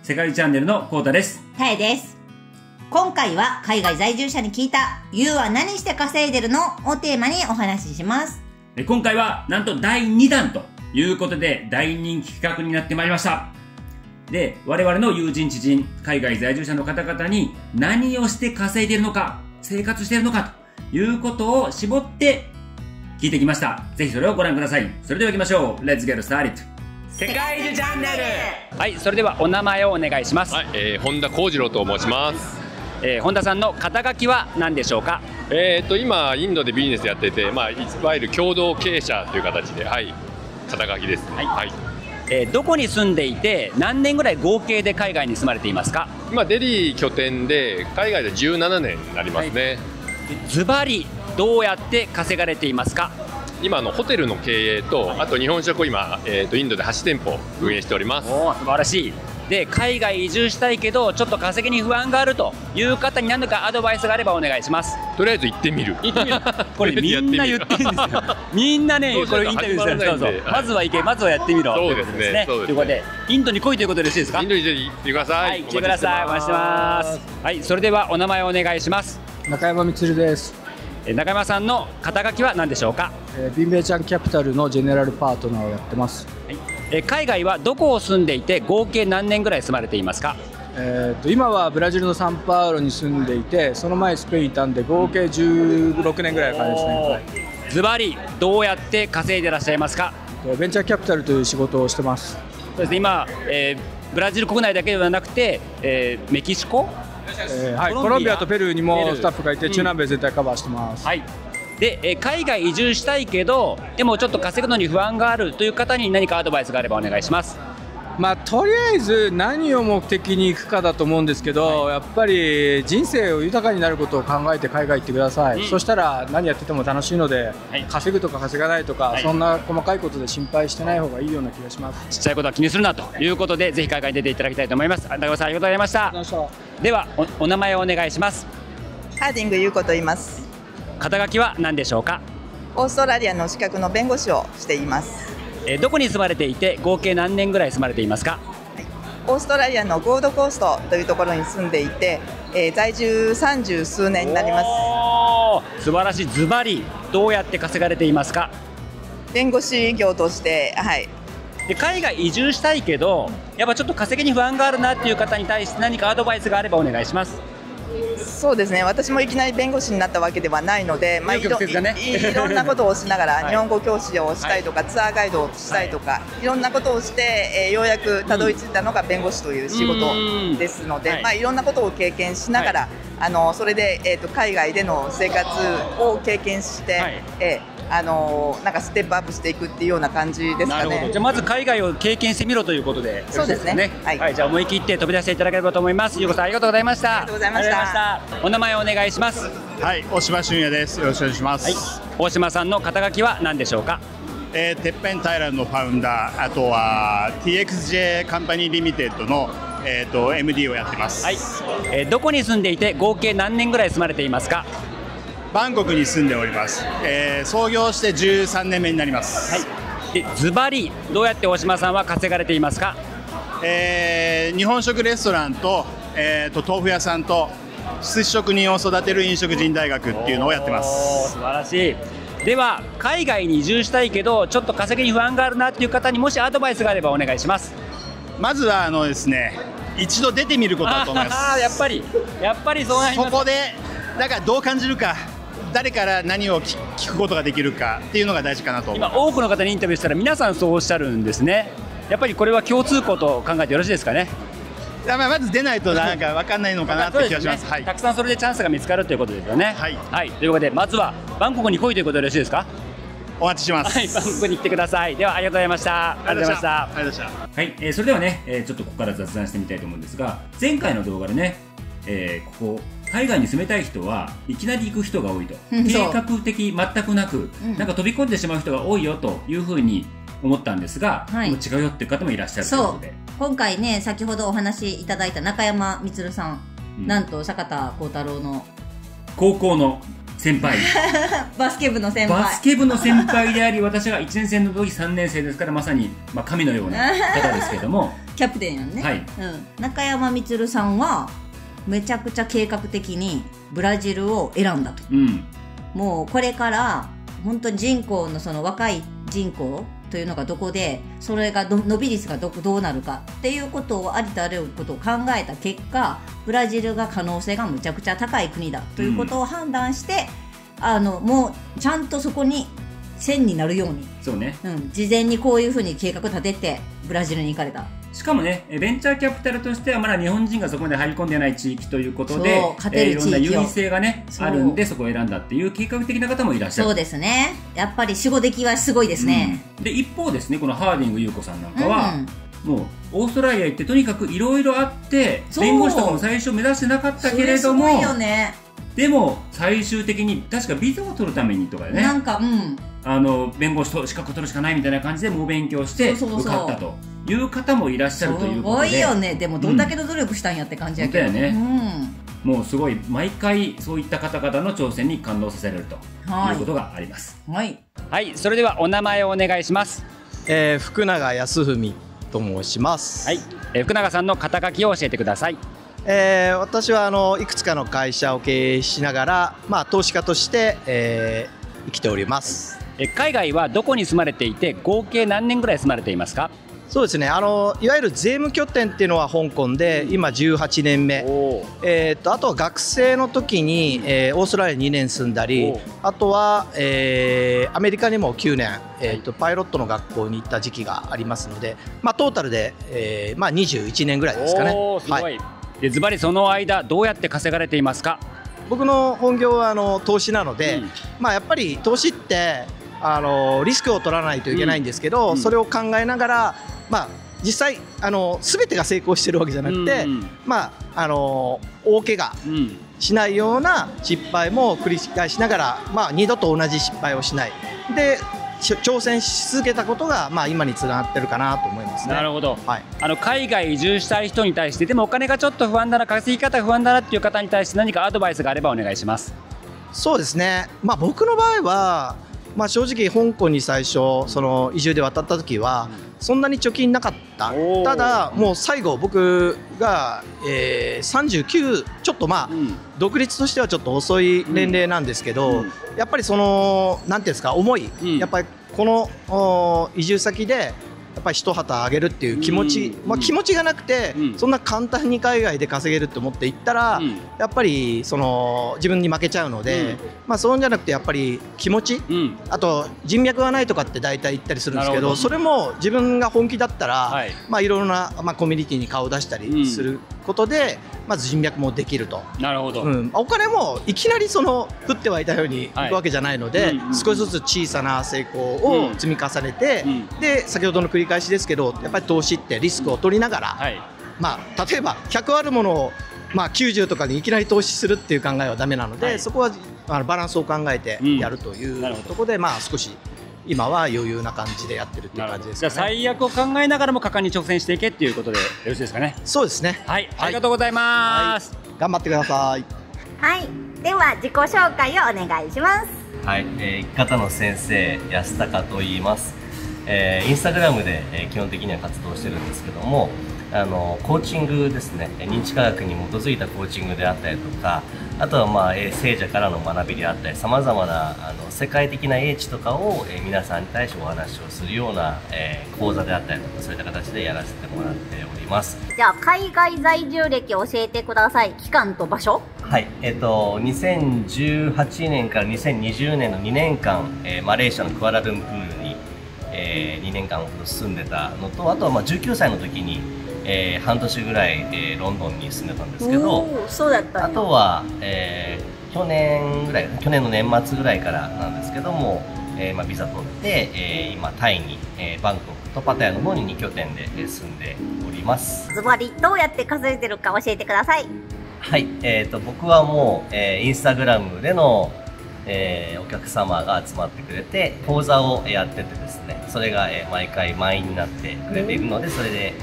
世界チャンネルのコウタです。タエです。今回は海外在住者に聞いた You は何して稼いでるのをテーマにお話しします。今回はなんと第2弾ということで大人気企画になってまいりました。で、我々の友人知人、海外在住者の方々に何をして稼いでいるのか、生活しているのかということを絞って聞いてきました。ぜひそれをご覧ください。それでは行きましょう。Let's get started! 世界中チャンネル。はい、それではお名前をお願いします。はい、本田幸次郎と申します。本田さんの肩書きは何でしょうか？今インドでビジネスやってて、いわゆる共同経営者という形で、肩書きですね。はい。どこに住んでいて何年ぐらい合計で海外に住まれていますか？今デリー拠点で海外で17年になりますね。ズバリどうやって稼がれていますか？今ホテルの経営と、あと日本食を今、インドで8店舗運営しております。おー、素晴らしい。で、海外移住したいけどちょっと稼ぎに不安があるという方に何かアドバイスがあればお願いします。とりあえず行ってみる。これみんな言ってるんですよ。みんなね、これインタビューするんです。そうそう、まずは行け、まずはやってみろということですね。ということでインドに来いということでよろしいですか？インドに行ってください。はい、来てください。お待ちしてます。はい、それではお名前をお願いします。中山充です。中山さんの肩書きは何でしょうか？ビンベイちゃんキャピタルのジェネラルパートナーをやってます。はい、海外はどこを住んでいて合計何年ぐらい住まれていますか？今はブラジルのサンパウロに住んでいて、その前スペインにいたんで合計16年ぐらいの感じですね。ズバリどうやって稼いでいらっしゃいますか？ベンチャーキャピタルという仕事をしてます。そうですね、今、ブラジル国内だけではなくて、メキシコ、コロンビアとペルーにもスタッフがいて、中南米全体カバーしてます。はい。で、海外移住したいけどでもちょっと稼ぐのに不安があるという方に何かアドバイスがあればお願いします。とりあえず何を目的に行くかだと思うんですけど、やっぱり人生を豊かになることを考えて海外行ってください。そしたら何やってても楽しいので、稼ぐとか稼がないとか、そんな細かいことで心配してない方がいいような気がします。ちっちゃいことは気にするなということで、ぜひ海外に出ていただきたいと思います。中山さん、ありがとうございました。では お名前をお願いします。ハーディング優子と言います。肩書きは何でしょうか？オーストラリアの資格の弁護士をしています。どこに住まれていて合計何年ぐらい住まれていますか？オーストラリアのゴールドコーストというところに住んでいて、在住30数年になります。素晴らしい。ズバリどうやって稼がれていますか？弁護士業として、で、海外移住したいけどやっぱちょっと稼ぎに不安があるなっていう方に対して何かアドバイスがあればお願いします。そうですね、私もいきなり弁護士になったわけではないので、いろんなことをしながら日本語教師をしたりとか、ツアーガイドをしたりとか、いろんなことをして、ようやくたどり着いたのが弁護士という仕事ですので、いろんなことを経験しながら、それで、海外での生活を経験して、なんかステップアップしていくっていうような感じですかね。なるほど。じゃあまず海外を経験してみろということで。そうですね。はい、じゃあ思い切って飛び出していただければと思います。ゆうこさん、ありがとうございました。ありがとうございました。お名前をお願いします。はい、大島俊也です。よろしくお願いします。はい、大島さんの肩書きは何でしょうか？てっぺんタイランドのファウンダー、あとは TXJ カンパニーリミテッドのMD をやってます。はい。どこに住んでいて合計何年ぐらい住まれていますか？バンコクに住んでおります。創業して13年目になります。はい。で、ズバリどうやって大島さんは稼がれていますか？日本食レストランと、豆腐屋さんと寿司職人を育てる飲食人大学っていうのをやってます。素晴らしい。では海外に移住したいけどちょっと稼ぎに不安があるなっていう方にもしアドバイスがあればお願いします。まずはですね、一度出てみることだと思います。やっぱりそうなります。そこでだからどう感じるか、誰から何を聞くことができるかっていうのが大事かなと思います。今多くの方にインタビューしたら皆さんそうおっしゃるんですね。やっぱりこれは共通項と考えてよろしいですかね？まず出ないとなんか分かんないのかなって気がします。たくさんそれでチャンスが見つかるということですよね。はい、ということでまずはバンコクに来いということでよろしいですか？お待ちしてます。はい、バンコクに来てください。ではありがとうございました。ありがとうございました。はい、それではね、ちょっとここから雑談してみたいと思うんですが、前回の動画でね、ここ海外に住めたい人はいきなり行く人が多いと、計画的全くなく、なんか飛び込んでしまう人が多いよというふうに思ったんですが、でも違うよっていう方もいらっしゃるということで、今回ね、先ほどお話しいただいた中山充さん、なんと坂田幸太郎の高校の先輩バスケ部の先輩、バスケ部の先輩であり、私が1年生の時3年生ですから、まさに、神のような方ですけどもキャプテンやんね、はい、中山充さんはめちゃくちゃ計画的にブラジルを選んだと、もうこれから本当に人口のその若い人口というのがどこでそれが伸び率がどうなるかっていうことをありとあらゆることを考えた結果、ブラジルが可能性がむちゃくちゃ高い国だということを判断して、もうちゃんとそこに線になるように、そうね、事前にこういうふうに計画立ててブラジルに行かれた。しかもね、ベンチャーキャピタルとしてはまだ日本人がそこまで入り込んでない地域ということで、いろんな優位性がねあるんで、そこを選んだっていう計画的な方もいらっしゃる。そうですね、やっぱり守護出来はすごいですね、で一方ですね、このハーディング優子さんなんかは、もうオーストラリア行ってとにかくいろいろあって弁護士とかも最初目指してなかったけれども、でも最終的に確かビザを取るためにとかね、なんか弁護士と資格を取るしかないみたいな感じで猛勉強して受かったという方もいらっしゃるということで、すごいよね。でもどんだけの努力したんやって感じやけど、もうすごい毎回そういった方々の挑戦に感動させられるということがあります。はい、それではお名前をお願いします。福永康文と申します。はい、福永さんの肩書きを教えてください。私はいくつかの会社を経営しながら、投資家として、生きております。海外はどこに住まれていて、合計何年ぐらい住まれていますか？そうですね、いわゆる税務拠点っていうのは香港で今18年目、あとは学生の時に、オーストラリア2年住んだり、あとは、アメリカにも9年、パイロットの学校に行った時期がありますので、トータルで、21年ぐらいですかね。すごい。でズバリその間どうやって稼がれていますか？僕の本業は投資なので、やっぱり投資ってリスクを取らないといけないんですけど、それを考えながら、実際全てが成功してるわけじゃなくて、大怪我しないような失敗も繰り返しながら、二度と同じ失敗をしないで挑戦し続けたことが、今につながってるかなと思いますね。なるほど、海外移住したい人に対して、でもお金がちょっと不安だな、稼ぎ方不安だなっていう方に対して何かアドバイスがあればお願いします。そうですね、僕の場合は、正直香港に最初その移住で渡った時はそんなに貯金なかった。ただもう最後僕が、39ちょっと独立としてはちょっと遅い年齢なんですけど、やっぱりそのなんていうんですか、思い、やっぱりこの移住先でやっぱり一旗あげるっていう気持ち、気持ちがなくて、そんな簡単に海外で稼げるって思って行ったら、やっぱりその自分に負けちゃうので、そうじゃなくてやっぱり気持ち、あと人脈がないとかって大体言ったりするんですけど、それも自分が本気だったら、いろんな、コミュニティに顔を出したりすることで、まず人脈もできると。なるほど、お金もいきなりその降ってはいたようにいくわけじゃないので、少しずつ小さな成功を積み重ねて、で先ほどの繰り返しですけど、やっぱり投資ってリスクを取りながら、例えば100あるものを、90とかにいきなり投資するっていう考えはダメなので、そこはバランスを考えてやるというところで、少し今は余裕な感じでやってるっていう感じですかね。じゃあ最悪を考えながらも果敢に挑戦していけっていうことでよろしいですかね。そうですね。はい、ありがとうございます。頑張ってください。はい、では自己紹介をお願いします。はい、生き方の先生安高と言います。インスタグラムで、基本的には活動してるんですけども、コーチングですね、認知科学に基づいたコーチングであったりとか、あとは聖者からの学びであったり、さまざまな世界的な英知とかを、皆さんに対してお話をするような、講座であったりとか、そういった形でやらせてもらっております。じゃあ海外在住歴教えてください。期間と場所。はい、2018年から2020年の2年間、マレーシアのクアラルンプールに、2年間ほど住んでたのと、あとは19歳の時に半年ぐらい、ロンドンに住んでたんですけど、そうだったんや。あとは、去年の年末ぐらいからなんですけども、ビザ取って、今タイに、バンコクとパタヤの方に2拠点で住んでおります。ズバリどうやって稼いでるか教えてください。はい、僕はもう、インスタグラムでのお客様が集まってくれて講座をやっててですね、それが毎回満員になってくれているので、それで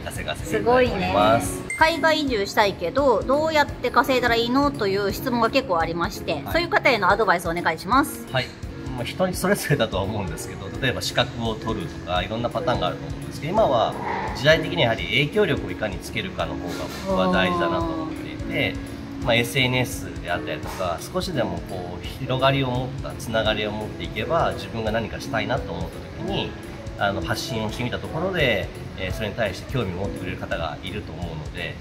稼がせていただいております。海外移住したいけどどうやって稼いだらいいのという質問が結構ありまして、そういう方へのアドバイスをお願いします。はい、人にそれぞれだとは思うんですけど、例えば資格を取るとかいろんなパターンがあると思うんですですけど、今は時代的にやはり影響力をいかにつけるかの方が僕は大事だなと思っていて、SNS であったりとか少しでもこう広がりを持ったつながりを持っていけば、自分が何かしたいなと思った時に発信をしてみたところで、それに対して興味を持ってくれる方がいると思うので、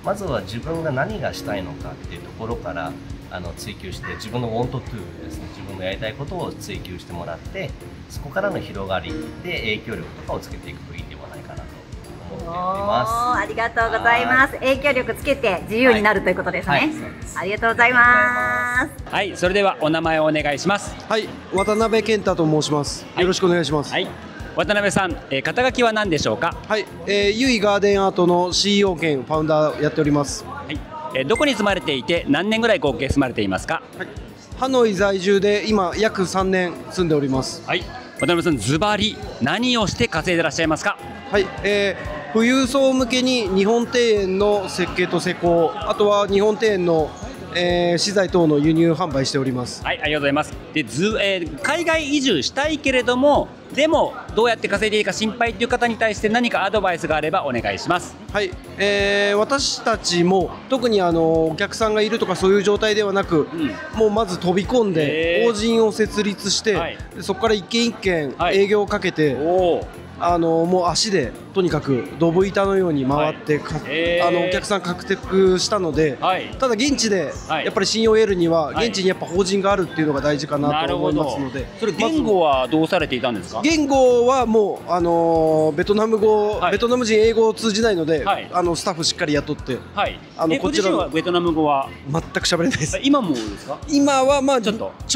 まずは自分が何がしたいのかっていうところから追求して、自分の want to ですね、自分のやりたいことを追求してもらって、そこからの広がりで影響力とかをつけていくといいんではないかなと思っております。ありがとうございます。影響力つけて自由になるということですね。ありがとうございます。はい、それではお名前をお願いします。はい、渡辺健太と申します。よろしくお願いします。はい、渡辺さん、肩書きは何でしょうか。はい、ゆいガーデンアートの CEO 兼ファウンダーをやっております。はい、どこに住まれていて何年ぐらい合計住まれていますか。はい、ハノイ在住で今約3年住んでおります。はい、渡辺さん、ズバリ何をして稼いでいらっしゃいますか。はい、富裕層向けに日本庭園の設計と施工、あとは日本庭園の資材等の輸入販売しております。はい、ありがとうございます。で、海外移住したいけれども、でもどうやって稼いでいいか心配という方に対して何かアドバイスがあればお願いします。はい、私たちも特にお客さんがいるとかそういう状態ではなく、もうまず飛び込んで法人を設立して、そこから一軒一軒営業をかけて、もう足でとにかくドブ板のように回って、お客さん獲得したので、ただ現地でやっぱり信用を得るには、現地にやっぱ法人があるっていうのが大事かなと思いますので。それ言語はどうされていたんですか。言語はもうベトナム語、ベトナム人英語を通じないので、スタッフしっかり雇って、こちらはベトナム語は全く喋れないです。今もですか。今はまあちょっ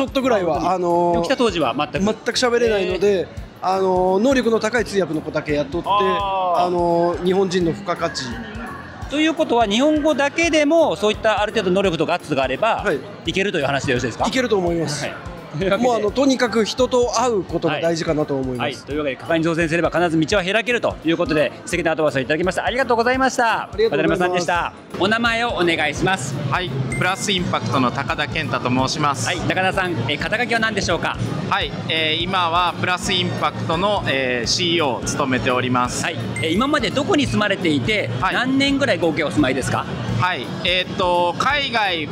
とぐらいは来た当時は全く喋れないので。能力の高い通訳の子だけ雇って、日本人の付加価値ということは、日本語だけでもそういったある程度能力とガッツがあれば、いけるという話でよろしいですか。いけると思います。もうとにかく人と会うことが大事かなと思います。というわけで、果敢に挑戦すれば必ず道は開けるということで、素敵なアドバイスをいただきました。ありがとうございました。渡辺さんでした。お名前をお願いします。はい、プラスインパクトの高田健太と申します。はい、高田さん、肩書きは何でしょうか。はい、今はプラスインパクトの、CEO を務めております。はい、今までどこに住まれていて、何年ぐらい合計お住まいですか。はい、海外、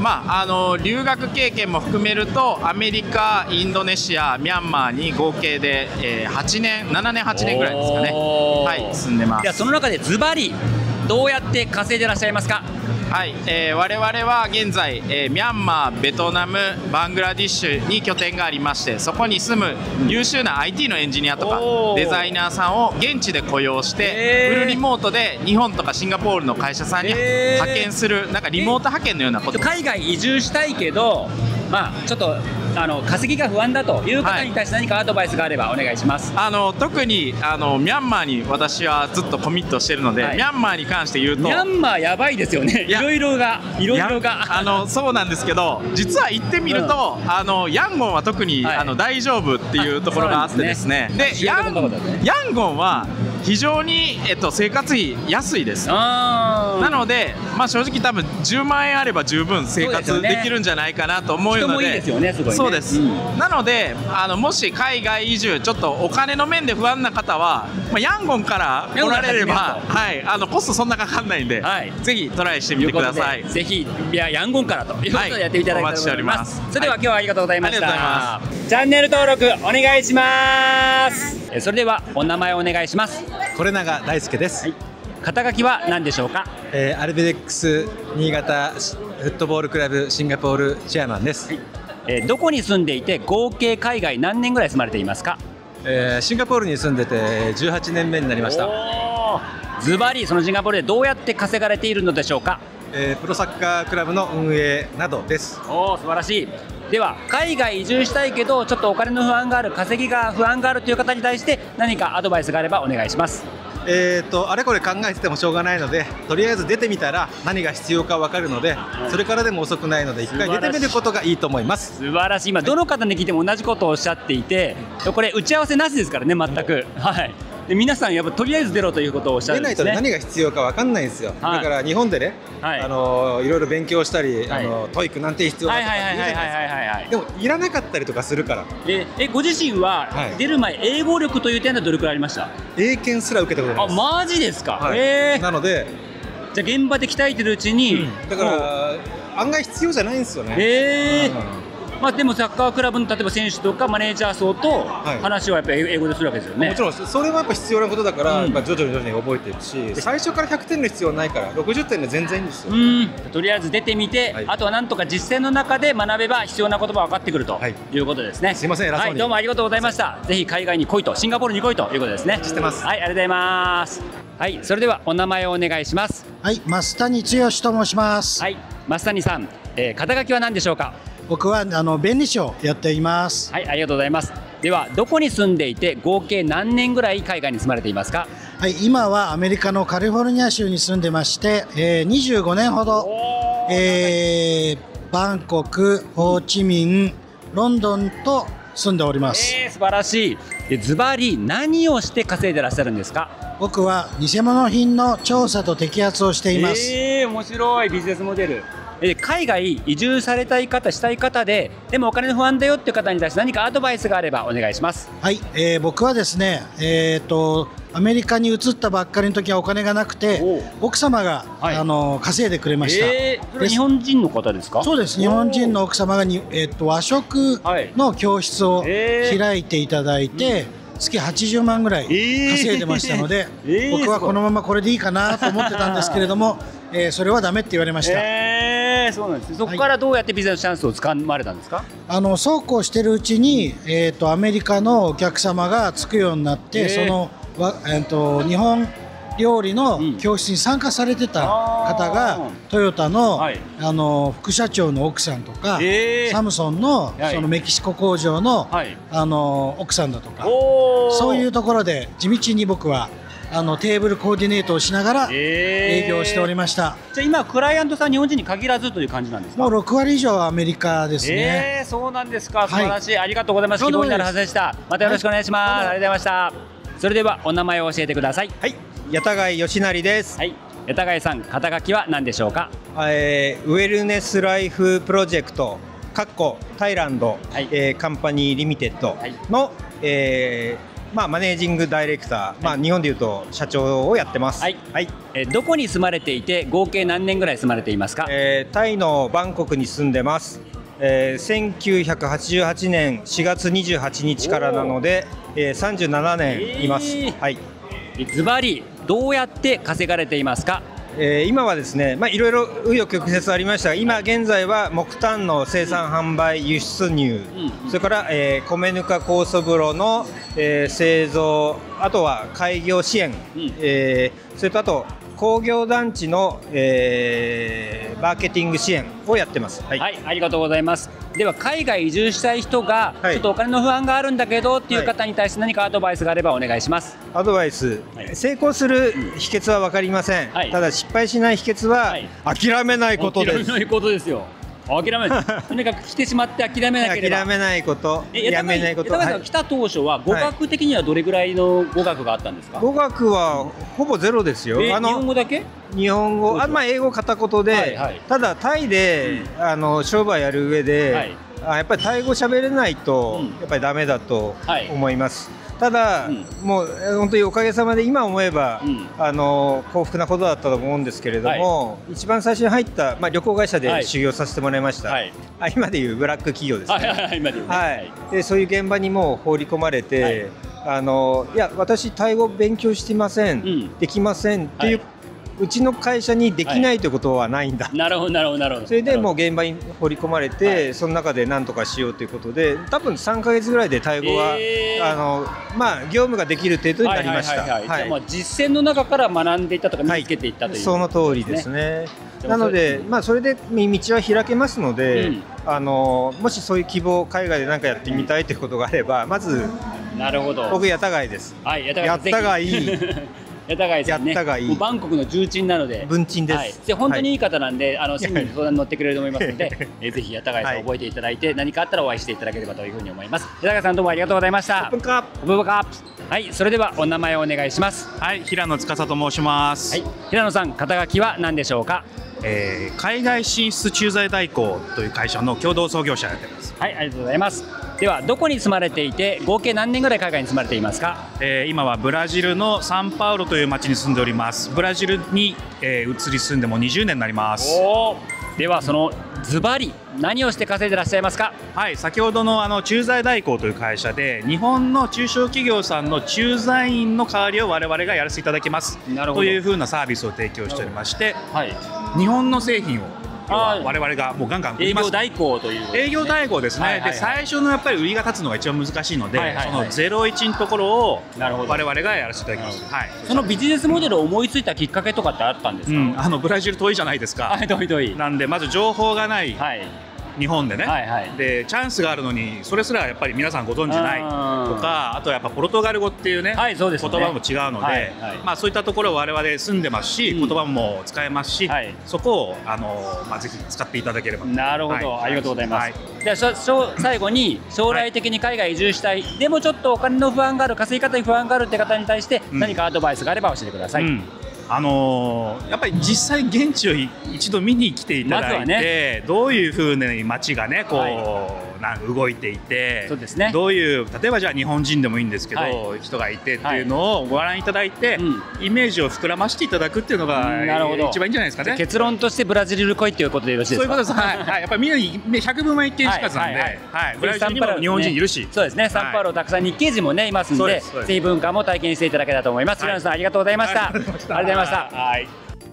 留学経験も含めるとアメリカ、インドネシア、ミャンマーに合計で、7年8年ぐらいですかね。はい、住んでます。ではその中でズバリどうやって稼いでいらっしゃいますか。はい、我々は現在、ミャンマー、ベトナム、バングラディッシュに拠点がありまして、そこに住む優秀な IT のエンジニアとかデザイナーさんを現地で雇用して、フルリモートで日本とかシンガポールの会社さんに派遣する、なんかリモート派遣のようなこと。海外移住したいけど、ちょっと稼ぎが不安だという方に対して何かアドバイスがあればお願いします。特にミャンマーに私はずっとコミットしているので、ミャンマーに関して言うとミャンマーやばいですよね。いろいろがそうなんですけど、実は行ってみると、ヤンゴンは特に、大丈夫っていうところがあってですね。でヤンゴンは非常に、生活費安いです。なので、正直多分10万円あれば十分生活できるんじゃないかなと思うので。そうです。なのでもし海外移住ちょっとお金の面で不安な方は、ヤンゴンから来られれば、コストそんなかかんないんで、ぜひトライしてみてください。ぜひヤンゴンからということでやっていただきたいと思います。それでは今日はありがとうございました。チャンネル登録お願いします。それではお名前お願いします。是永大輔です。肩書きは何でしょうか。アルビレックス新潟フットボールクラブシンガポールチェアマンです。どこに住んでいて合計海外何年ぐらい住まれていますか。シンガポールに住んでて18年目になりました。ズバリそのシンガポールでどうやって稼がれているのでしょうか。プロサッカークラブの運営などです。素晴らしい。では海外移住したいけどちょっとお金の不安がある、稼ぎが不安があるという方に対して何かアドバイスがあればお願いします。あれこれ考えててもしょうがないので、とりあえず出てみたら何が必要か分かるので、それからでも遅くないので一回出てみることがいいと思います。素晴らしい。今どの方に聞いても同じことをおっしゃっていて、これ打ち合わせなしですからね、全く。はい。で皆さんやっぱとりあえず出ろということをおっしゃるんですね。出ないと何が必要か分かんないんですよ。だから日本でね、いろいろ勉強したり、トイックなんて必要だとか言うじゃないですか。でもいらなかったりとかするから。ご自身は出る前英語力という点ではどれくらいありました？英検すら受けたことないです。マジですか？なのでじゃあ現場で鍛えてるうちに、だから案外必要じゃないんですよね。まあでもサッカークラブの例えば選手とかマネージャー層と話はやっぱり英語でするわけですよね。もちろんそれはやっぱ必要なことだから、徐々に覚えてるし、最初から100点の必要はないから60点で全然いいんですよ。とりあえず出てみて、あとはなんとか実践の中で学べば必要な言葉分かってくるということですね。すいません、偉そうに。どうもありがとうございました。ぜひ海外に来いと、シンガポールに来いということですね。知ってます。はい、ありがとうございます。はい、それではお名前をお願いします。はい、増谷剛と申します。はい、増谷さん、肩書きは何でしょうか？僕は弁理士をやっています。はい、ありがとうございます。ではどこに住んでいて合計何年ぐらい海外に住まれていますか？はい、今はアメリカのカリフォルニア州に住んでまして、25年ほど、バンコク、ホーチミン、ロンドンと住んでおります。素晴らしい。ズバリ何をして稼いでらっしゃるんですか？僕は偽物品の調査と摘発をしています。面白いビジネスモデル。海外移住されたい方、したい方でもお金の不安だよっていう方に対して何かアドバイスがあればお願いします。はい、僕はですね、アメリカに移ったばっかりの時はお金がなくて、奥様が、稼いでくれました。それは日本人の方ですか？そうです。日本人の奥様が和食の教室を開いていただいて、月80万ぐらい稼いでましたので、僕はこのままこれでいいかなと思ってたんですけれども、それはダメって言われました。そうなんです。そこからどうやってビジネスチャンスをつかまれたんですか？そうこうしてるうちに、アメリカのお客様がつくようになって、その日本料理の教室に参加されてた方が、トヨタの、副社長の奥さんとか、サムソンの、そのメキシコ工場の、奥さんだとか、そういうところで地道に僕はテーブルコーディネートをしながら営業しておりました。じゃあ今クライアントさん日本人に限らずという感じなんですか？もう6割以上はアメリカですね。そうなんですか。素晴らしい。ありがとうございます。希望になるはずでした。またよろしくお願いします。ありがとうございました。それではお名前を教えてください。はい、八田貝義成です。はい、八田貝さん、肩書きは何でしょうか？ウェルネスライフプロジェクトタイランド、カンパニーリミテッドの、マネージングダイレクター、日本でいうと社長をやってます。どこに住まれていて合計何年ぐらい住まれていますか？タイのバンコクに住んでます。1988年4月28日からなので、37年います。ズバリどうやって稼がれていますか？今はですね、いろいろ紆余曲折ありましたが、今現在は木炭の生産販売、輸出入、それから、米ぬか酵素風呂の、製造、あとは開業支援、それとあと工業団地の、マーケティング支援をやってます。はい、ありがとうございます。では海外移住したい人がちょっとお金の不安があるんだけどっていう方に対して何かアドバイスがあればお願いします。アドバイス、成功する秘訣は分かりません。ただ失敗しない秘訣は諦めないことです。諦めないことですよ。諦めない。とにかく来てしまって諦めなければ。諦めないこと、やめないこと。八田貝さん来た当初は語学的にはどれぐらいの語学があったんですか？語学はほぼゼロですよ。日本語だけ？日本語、英語片言で、ただタイで商売やる上で、やっぱりタイ語喋れないとやっぱりダメだと思います。ただ、もう本当におかげさまで今思えば、幸福なことだったと思うんですけれども、一番最初に入った、旅行会社で修行させてもらいました、今でいうブラック企業ですね。でそういう現場にもう放り込まれて、いや私タイ語勉強してません、できませんっていう、うちの会社にできないということはないんだ、なるほどなるほどなるほど。それでもう現場に放り込まれて、その中で何とかしようということで、多分3ヶ月ぐらいでタイ語は、業務ができる程度になりました。実践の中から学んでいったとか身につけていったという、その通りですね。なので、それで道は開けますので、もしそういう希望、海外で何かやってみたいということがあれば、まずなるほど、僕八田貝です。八田貝八田貝さんね、もうバンコクの重鎮なので、文鎮です。で本当にいい方なんで、親身に相談に乗ってくれると思いますので、ぜひ八田貝さん覚えていただいて、何かあったらお会いしていただければというふうに思います。八田貝さんどうもありがとうございました。オープンカップ。はい、それではお名前をお願いします。はい、平野司と申します。はい、平野さん、肩書きは何でしょうか。海外進出駐在代行という会社の共同創業者をやっています。はい、ありがとうございます。ではどこに住まれていて、合計何年ぐらい海外に住まれていますか。今はブラジルのサンパウロという町に住んでおります。ブラジルに、移り住んでも20年になります。ではそのズバリ何をして稼いでいらっしゃいますか。はい、先ほどの駐在代行という会社で日本の中小企業さんの駐在員の代わりを我々がやらせていただきますというふうなサービスを提供しておりまして、日本の製品を我々がもうガンガン売ります。営業代行という営業代行ですね。で最初のやっぱり売りが立つのが一番難しいので、その01のところを我々がやらせていただきます。そのビジネスモデルを思いついたきっかけとかってあったんですか。ブラジル遠いじゃないですか。遠い。なんでまず情報がない日本でね、でチャンスがあるのにそれすらやっぱり皆さんご存じないとか、あとやっぱポルトガル語っていうね、言葉も違うので、そういったところを我々住んでますし、言葉も使えますし、そこをぜひ使っていただければ。なるほど、ありがとうございます。じゃあ最後に将来的に海外移住したい、でもちょっとお金の不安がある、稼ぎ方に不安があるって方に対して何かアドバイスがあれば教えてください。やっぱり実際現地を一度見に来ていただいて、どういうふうに街がね動いていて、どういう例えばじゃあ日本人でもいいんですけど、人がいてっていうのをご覧いただいて、イメージを膨らましていただくっていうのが一番いいんじゃないですかね。結論としてブラジル来いということでよろしいですか。そういうことです。やっぱりみんなに100分は一見しかずなんで、ブラジルにも日本人いるし、そうですね。サンパウロたくさん日系人もねいますんで、性文化も体験していただけたらと思います。平野さんありがとうございました。ありがとうございました。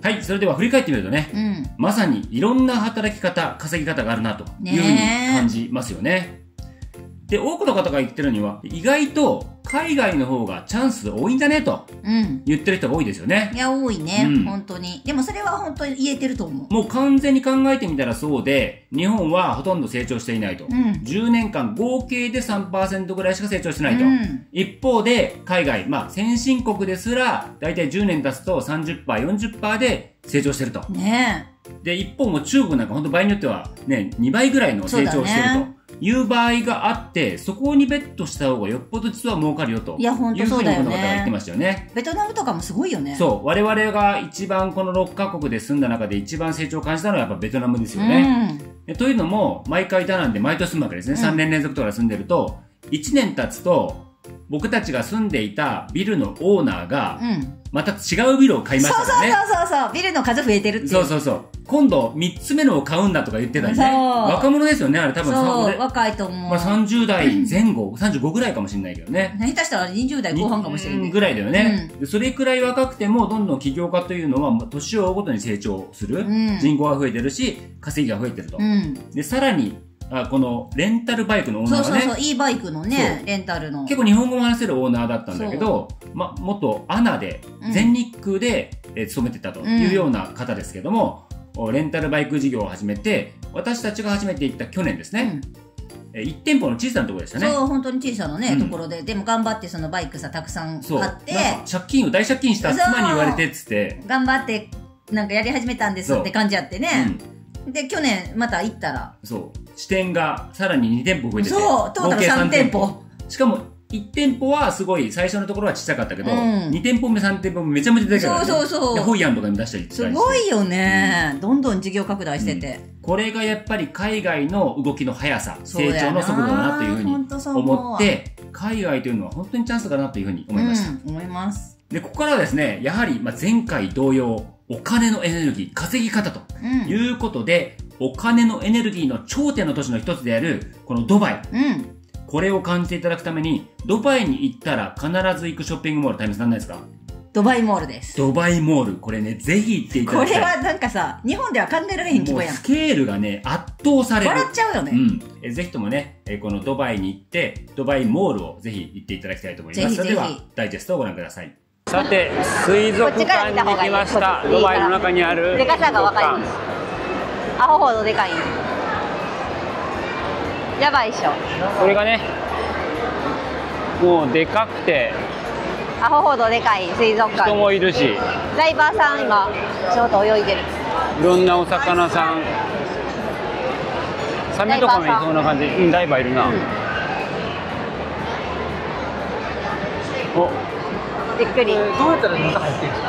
はい、それでは振り返ってみるとね、まさにいろんな働き方、稼ぎ方があるなというふうに感じますよね。で、多くの方が言ってるには、意外と海外の方がチャンス多いんじゃねと言ってる人が多いですよね。いや、多いね、本当に。でもそれは本当に言えてると思う。もう完全に考えてみたらそうで、日本はほとんど成長していないと。10年間合計で 3% ぐらいしか成長してないと。一方で、海外、先進国ですら、だいたい10年経つと 30%、40% で成長してると。で、一方も中国なんか本当場合によってはね、2倍ぐらいの成長してると。いう場合があって、そこにベットした方がよっぽど実は儲かるよと。いや、本当そうだよね。いうふうにこの方が言ってましたよね。ベトナムとかもすごいよね。そう。我々が一番この6カ国で住んだ中で一番成長を感じたのはやっぱベトナムですよね。というのも、毎回だなんで毎年住むわけですね。3年連続とか住んでると、1年経つと、僕たちが住んでいたビルのオーナーが、また違うビルを買いましたね。そう。ビルの数増えてるっていう。そう。今度3つ目のを買うんだとか言ってたりね。若者ですよね、あれ多分。そう、若いと思う。30代前後、35ぐらいかもしれないけどね。下手したら20代後半かもしれない。ぐらいだよね。それくらい若くても、どんどん起業家というのは、年を追うごとに成長する。人口が増えてるし、稼ぎが増えてると。で、さらに、このレンタルバイクのオーナーがね。そう、e バイクのね、レンタルの。結構日本語も話せるオーナーだったんだけど、元アナで、全日空で勤めてたというような方ですけども、レンタルバイク事業を始めて、私たちが初めて行った去年ですね。1店舗の小さなところでしたね。そう、本当に小さなね、ところで。でも頑張ってそのバイクさ、たくさん買って。大借金した妻に言われてっつって。頑張って、なんかやり始めたんですって感じあってね。で、去年また行ったら。そう。支店がさらに2店舗増えてて。そう、トータル3店舗。しかも、1店舗はすごい、最初のところはちっちゃかったけど、2店舗目、3店舗目めちゃめちゃでかいからね。そう。で、ホイアンとかに出したりすごいよね。どんどん事業拡大してて。これがやっぱり海外の動きの速さ、成長の速度だなというふうに思って、海外というのは本当にチャンスだなというふうに思いました。思います。で、ここからはですね、やはり前回同様、お金のエネルギー、稼ぎ方ということで、お金のエネルギーの頂点の都市の一つである、このドバイ。これを感じていただくために、ドバイに行ったら必ず行くショッピングモール、タイムさんないですか？ドバイモールです。ドバイモール。これね、ぜひ行っていただきたい。これはなんかさ、日本では考えられへん規模やん。スケールがね、圧倒される。笑っちゃうよね。ぜひともね、このドバイに行って、ドバイモールをぜひ行っていただきたいと思います。それでは、ダイジェストをご覧ください。さて、水族館に来ました。ドバイの中にある。でかさがわかります。アホほどでかい。やばいっしょ。これがね、もうでかくて、アホほどでかい水族館。人もいるし、ダイバーさん今ちょうど泳いでる。いろんなお魚さん、サメとかもいそうな感じ。うん、ダイバーいるな。お、びっくり。どうやったら中入ってるんです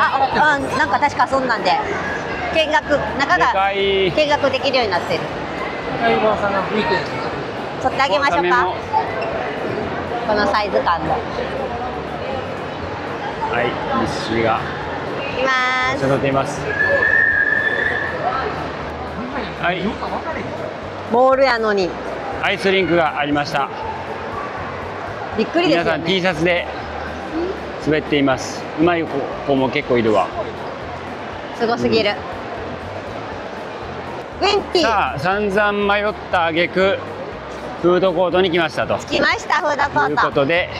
か？なんか確かそんなんで見学、中が見学できるようになってる。ダイバーさんが吹いてるんですか？取ってあげましょうか。このサイズ感の。はい、ミッシーがいきます。撮っています。はい。モールやのに。アイスリンクがありました。びっくりですよね。皆さん T シャツで滑っています。うまい子も結構いるわ。すごすぎる。ウィンピー。さあ、散々迷った挙句フードコートに来ましたと。着きました、フードコート。ということで、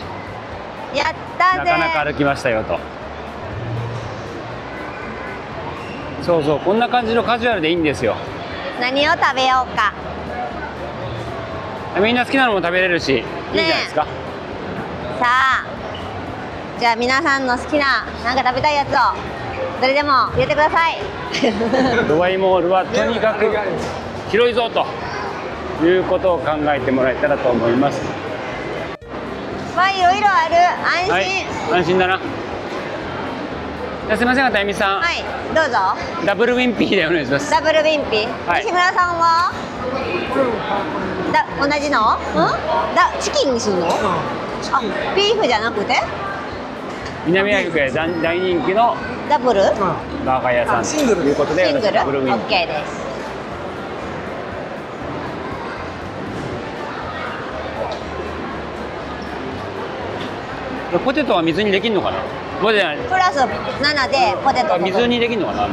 やったぜ。なかなか歩きましたよと。そうそう、こんな感じのカジュアルでいいんですよ。何を食べようか。みんな好きなのも食べれるし、いいじゃないですか。さあ、じゃあ皆さんの好きななんか食べたいやつをどれでも入れてください。ドバイモールはとにかく広いぞということを考えてもらえたらと思います。まあいろいろある。安心、はい、安心だな。じゃあすみませんが、たゆみさん、はい、どうぞ。ダブルウィンピーでお願いします。ダブルウィンピー、はい、西村さんは同じの、チキンにするの、ビーフじゃなくて南アフリカで大人気のダブルバーガー屋さんということで、シングルダブルウィンピー OK です。ポテトは水にできるのかな。プラス7でポテト水にできるのかな。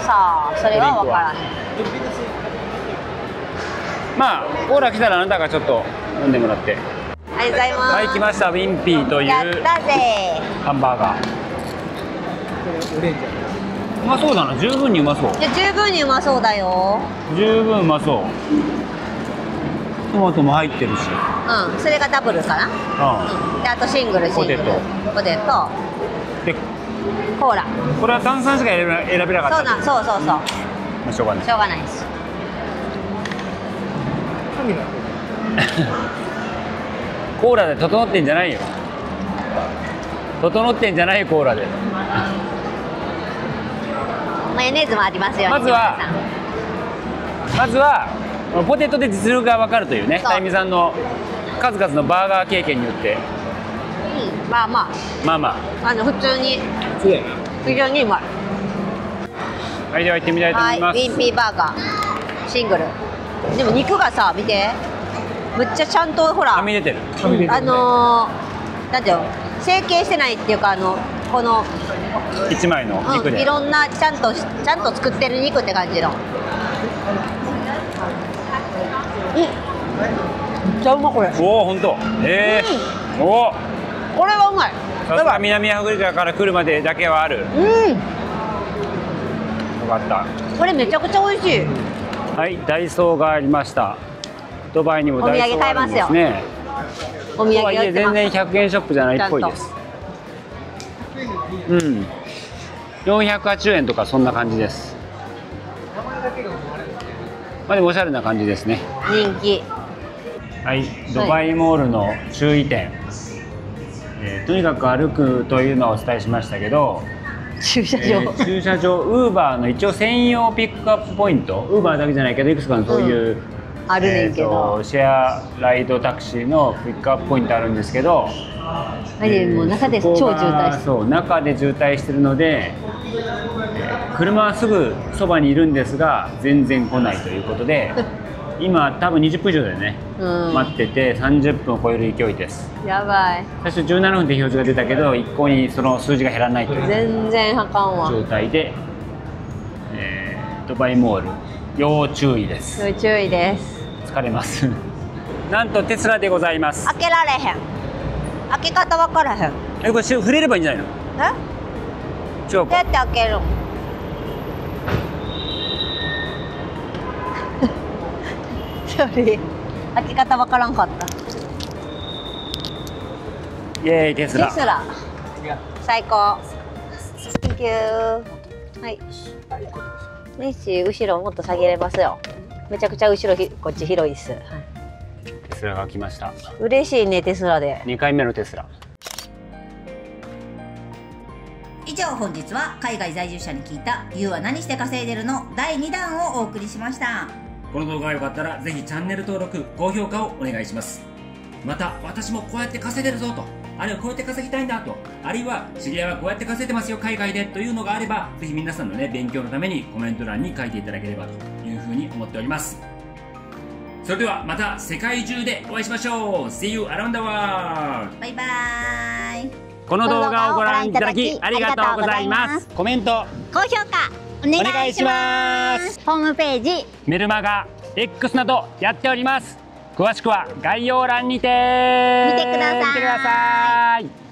さあ、それは分からない。まあコーラ来たらあなたがちょっと飲んでもらって。ありがとうございます。はい、来ました。ウィンピーというやったぜハンバーガー。うまそうだな。十分にうまそう。いや、十分にうまそうだよ。十分うまそう。トマトも入ってるし。うん、それがダブルかな。で、あとシングル、ポテトでコーラ。これは炭酸しか選べなかった。そうそう。まあ、しょうがない。しょうがないです。コーラで整ってんじゃないよ。整ってんじゃないよ、コーラで。マヨネーズもありますよ。まずはポテトで実力が分かるというね、たゆみさんの数々のバーガー経験によって。まあまあ普通に非常にうまい。はい、では行ってみたいと思います。はい、ウィンピーバーガーシングル。でも肉がさ、見て、むっちゃちゃんとほら、はみ出てる。なんていうの、成形してないっていうか、この一枚の肉で、いろんなちゃんと作ってる肉って感じの。めっちゃうまこれ。おお、本当。おお。これはうまい。さすが南アフリカから来るまでだけはある。よかった。これめちゃくちゃ美味しい。はい、ダイソーがありました。ドバイにもダイソーがあるんですね。お土産買えますよ。全然100円ショップじゃないっぽいです。うん。480円とかそんな感じです。まあでもおしゃれな感じですね。人気。はい、ドバイモールの注意点。とにかく歩くというのをお伝えしましたけど、駐車場、ウーバーの一応専用ピックアップポイント、ウーバーだけじゃないけどいくつかのそういう、あるねんけど、シェアライドタクシーのピックアップポイントあるんですけど、もう中で超渋滞してる。そう、中で渋滞してるので、車はすぐそばにいるんですが全然来ないということで今多分20分以上でね、待ってて30分を超える勢いです。やばい。最初17分って表示が出たけど一向にその数字が減らないという全然あかんわ状態で、ドバイモール要注意です。要注意です。疲れますなんとテスラでございます。開けられへん。開け方分からへん。これ触れればいいんじゃないの？違うか。どうやって開けるの？開け方分からんかった。イエーイテスラ。テスラ。最高。Thank you。はい。メッシ後ろもっと下げれますよ。めちゃくちゃ後ろこっち広いです。はい、テスラが来ました。嬉しいねテスラで。2回目のテスラ。以上本日は海外在住者に聞いた You は何して稼いでるの第2弾をお送りしました。この動画が良かったらぜひチャンネル登録高評価をお願いします。また私もこうやって稼いでるぞと、あるいはこうやって稼ぎたいんだと、あるいは知り合いはこうやって稼いでますよ海外でというのがあれば、ぜひ皆さんのね勉強のためにコメント欄に書いていただければというふうに思っております。それではまた世界中でお会いしましょう。 See you around the world。 バイバーイ。この動画をご覧いただきありがとうございます。コメント高評価お願いします。ホームページ、メルマガ、X などやっております。詳しくは概要欄にて見てください。